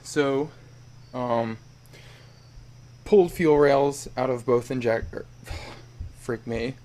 So, um, pulled fuel rails out of both injector. Freak me.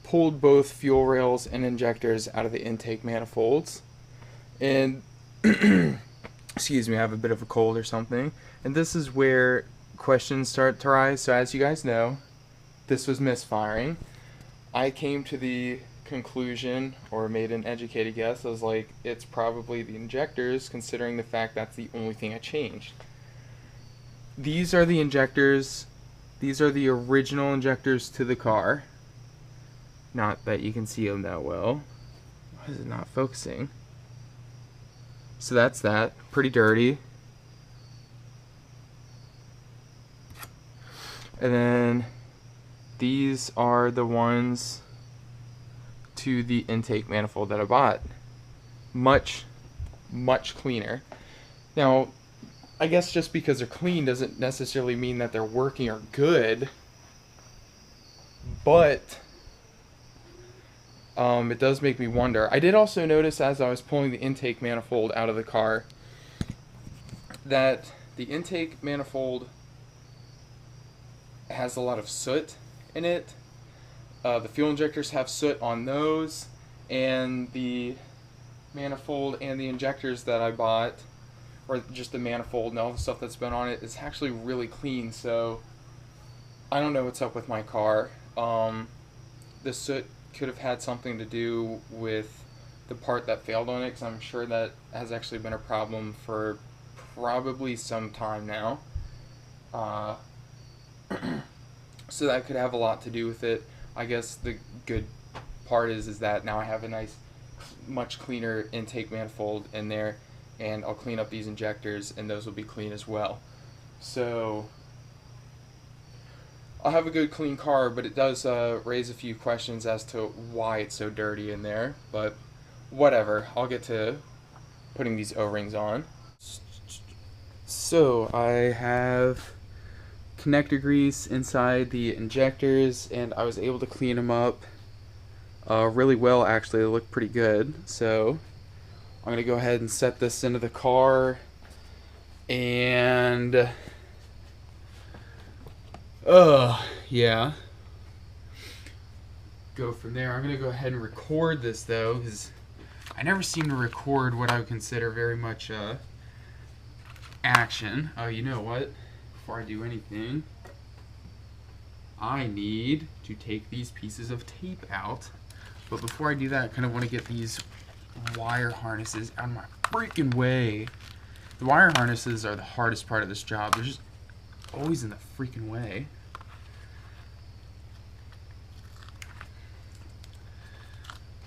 Pulled both fuel rails and injectors out of the intake manifolds. And, excuse me, I have a bit of a cold or something. And this is where questions start to rise. So, as you guys know, this was misfiring. I came to the conclusion, or made an educated guess. I was like, it's probably the injectors, considering the fact that's the only thing I changed. These are the injectors. These are the original injectors to the car. Not that you can see them that well. Why is it not focusing? So that's that. Pretty dirty. And then these are the ones to the intake manifold that I bought. Much, much cleaner. Now, I guess just because they're clean doesn't necessarily mean that they're working or good, but it does make me wonder. I did also notice as I was pulling the intake manifold out of the car that the intake manifold has a lot of soot in it. The fuel injectors have soot on those, and the manifold and the injectors that I bought, or just the manifold and all the stuff that's been on it, is actually really clean. So I don't know what's up with my car. The soot could have had something to do with the part that failed on it, because I'm sure that has actually been a problem for probably some time now. So that could have a lot to do with it. I guess the good part is that now I have a nice, much cleaner intake manifold in there, and I'll clean up these injectors, and those will be clean as well. So I'll have a good clean car, but it does raise a few questions as to why it's so dirty in there. But whatever, I'll get to putting these O-rings on. So I have connector grease inside the injectors, and I was able to clean them up really well. Actually, they look pretty good. So I'm gonna go ahead and set this into the car, and yeah, go from there. I'm gonna go ahead and record this though, because I never seem to record what I would consider very much action. Oh, you know what? Before I do anything, I need to take these pieces of tape out. But before I do that, I kind of want to get these wire harnesses out of my freaking way. The wire harnesses are the hardest part of this job. They're just always in the freaking way.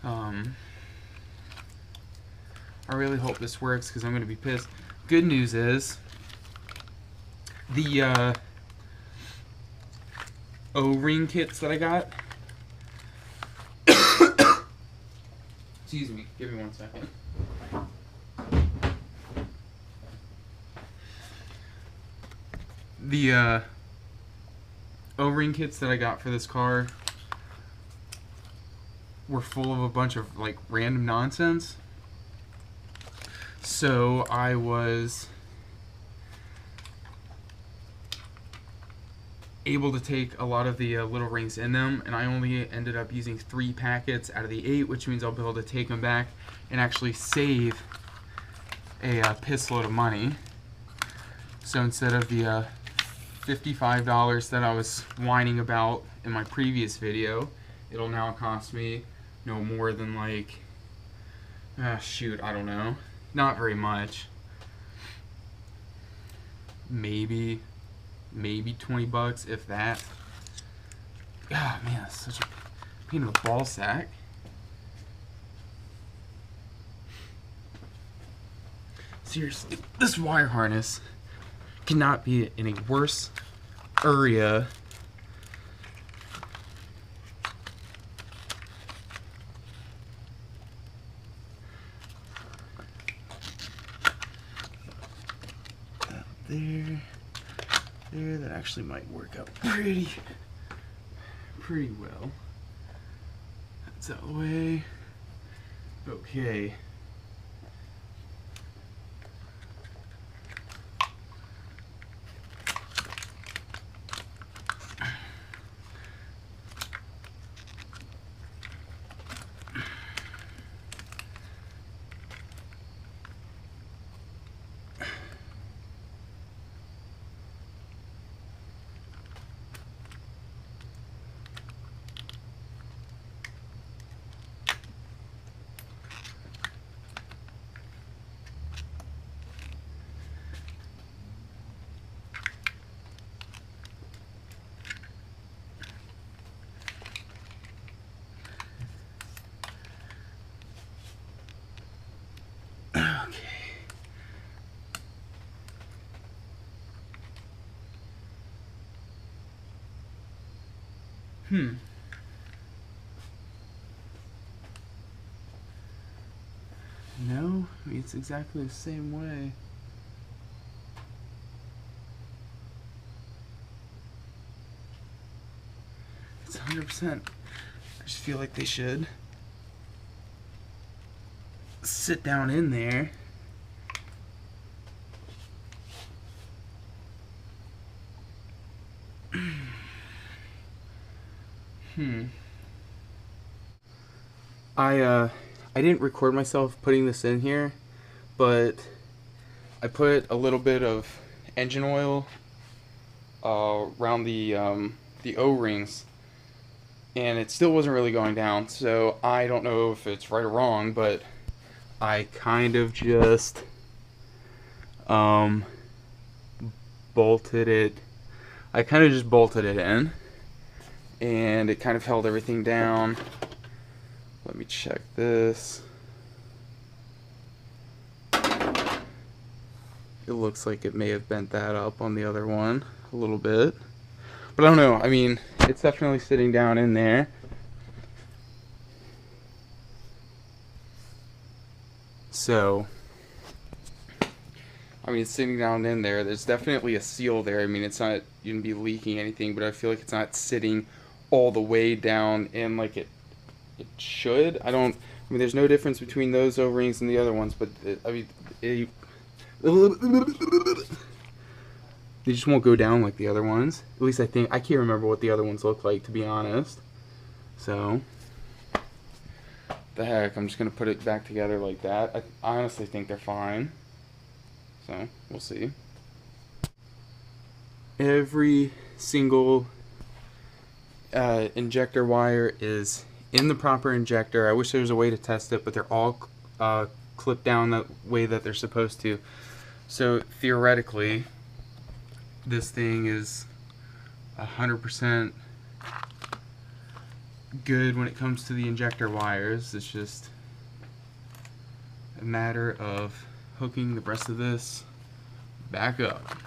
I really hope this works, because I'm going to be pissed. Good news is, the O-ring kits that I got. Excuse me, give me 1 second. The O-ring kits that I got for this car were full of a bunch of like random nonsense. So I was able to take a lot of the little rings in them, and I only ended up using 3 packets out of the 8, which means I'll be able to take them back and actually save a piss load of money. So instead of the $55 that I was whining about in my previous video, it'll now cost me no more than like, shoot, I don't know, not very much, maybe 20 bucks, if that. God, man, that's such a pain in the ball sack. Seriously, this wire harness cannot be in a worse area. There, that actually might work out pretty well. That's out of the way. Okay. No, I mean, it's exactly the same way. It's 100%. I just feel like they should sit down in there. I didn't record myself putting this in here, but I put a little bit of engine oil around the O-rings, and it still wasn't really going down. So I don't know if it's right or wrong, but I kind of just bolted it. I kind of just bolted it in, and it kind of held everything down. Let me check this. It looks like it may have bent that up on the other one a little bit. But I don't know. I mean, it's definitely sitting down in there. So, I mean, it's sitting down in there. There's definitely a seal there. I mean, it's not, you can be leaking anything, but I feel like it's not sitting all the way down in like it should. I mean, there's no difference between those O-rings and the other ones, but they just won't go down like the other ones. At least I think. I can't remember what the other ones look like, to be honest. So, the heck, I'm just going to put it back together like that. I honestly think they're fine. So, we'll see. Every single injector wire is in the proper injector. I wish there was a way to test it, but they're all clipped down the way that they're supposed to. So theoretically, this thing is 100% good when it comes to the injector wires. It's just a matter of hooking the rest of this back up.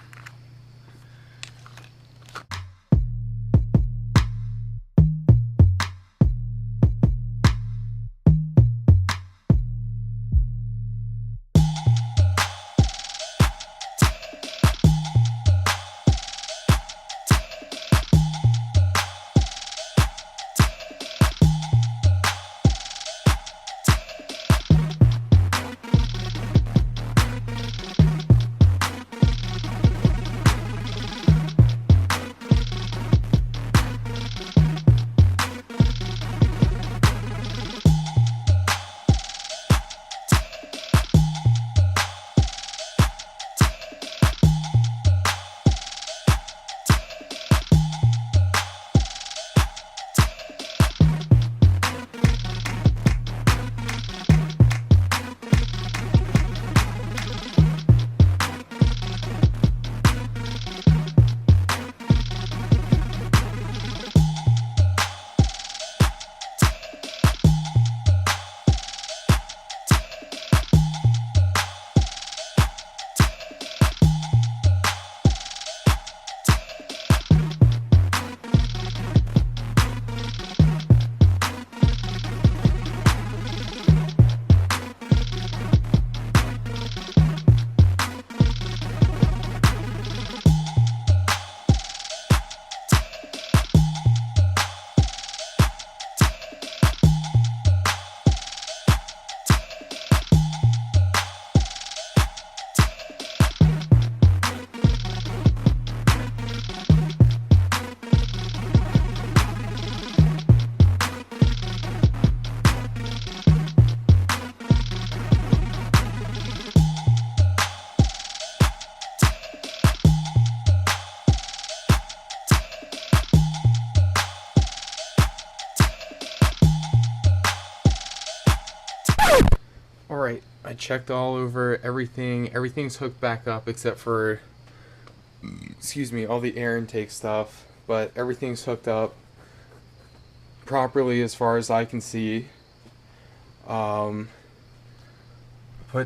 Alright, I checked all over everything. Everything's hooked back up except for, excuse me, all the air intake stuff. But everything's hooked up properly as far as I can see. Put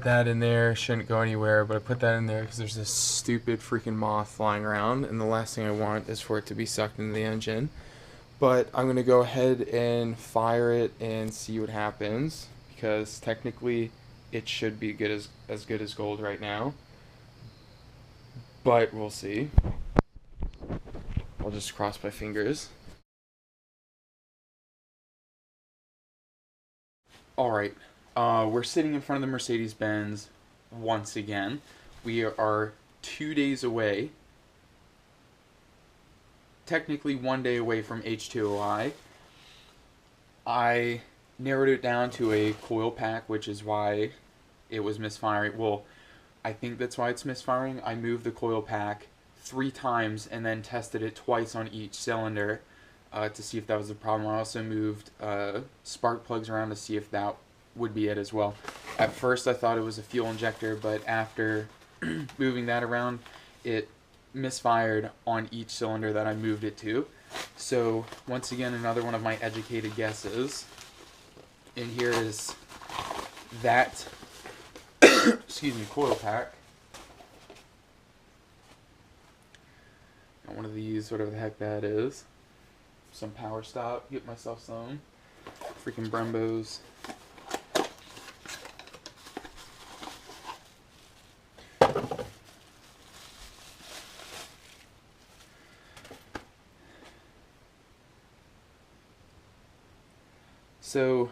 that in there. Shouldn't go anywhere, but I put that in there because there's this stupid freaking moth flying around, and the last thing I want is for it to be sucked into the engine. But I'm going to go ahead and fire it and see what happens, because technically it should be as good as gold right now. But we'll see. I'll just cross my fingers. Alright, we're sitting in front of the Mercedes-Benz once again. We are 2 days away, technically 1 day away from H2OI. I narrowed it down to a coil pack, which is why it was misfiring. Well, I think that's why it's misfiring. I moved the coil pack 3 times and then tested it twice on each cylinder to see if that was the problem. I also moved spark plugs around to see if that would be it as well. At first I thought it was a fuel injector, but after moving that around, it misfired on each cylinder that I moved it to. So once again, another one of my educated guesses. And here is that excuse me, coil pack. Got one of these, whatever the heck that is. Some power stop, get myself some freaking Brembos. So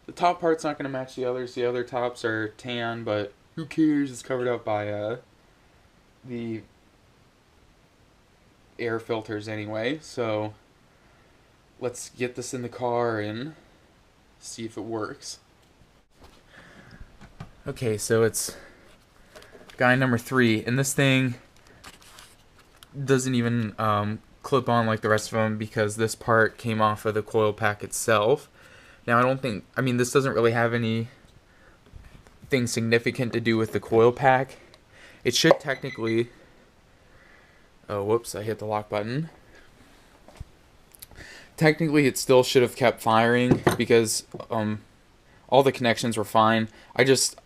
the top part's not going to match the others. The other tops are tan, but who cares? It's covered up by the air filters anyway. So let's get this in the car and see if it works. Okay, so it's guy number 3, and this thing doesn't even clip on like the rest of them because this part came off of the coil pack itself. Now I mean this doesn't really have anything significant to do with the coil pack. It should technically, oh whoops, I hit the lock button. Technically it still should have kept firing because all the connections were fine. I just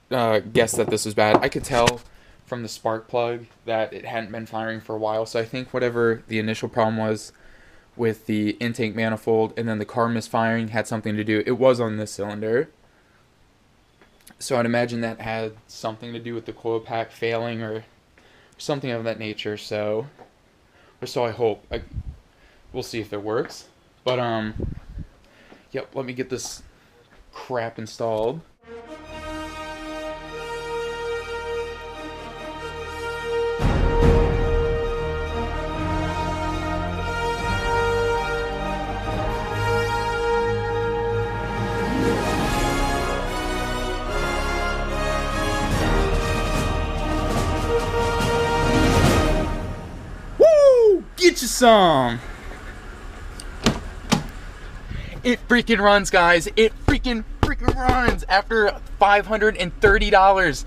guessed that this was bad. I could tell from the spark plug that it hadn't been firing for a while, so I think whatever the initial problem was with the intake manifold and then the car misfiring had something to do. It was on this cylinder, so I'd imagine that had something to do with the coil pack failing or something of that nature. So, or so I hope. We'll see if it works. But yep. Let me get this crap installed. Get you some. It freaking runs, guys. It freaking runs after $530.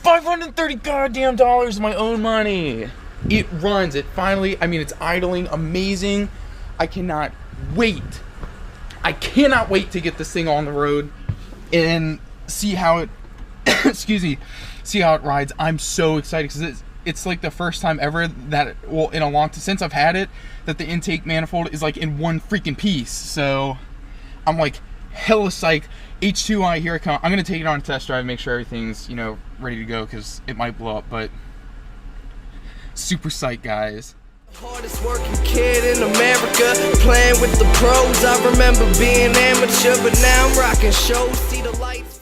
$530 goddamn dollars of my own money. It runs. It finally, I mean, it's idling amazing. I cannot wait. I cannot wait to get this thing on the road and see how it excuse me, see how it rides. I'm so excited because it's like the first time ever that, well, in a long time since I've had it, that the intake manifold is like in one freaking piece. So I'm like hella psyched. H2OI, here it comes. I'm gonna take it on a test drive, make sure everything's, you know, ready to go because it might blow up, but super psyched, guys. Hardest working kid in America, playing with the pros. I remember being amateur, but now I'm rocking shows. See the lights.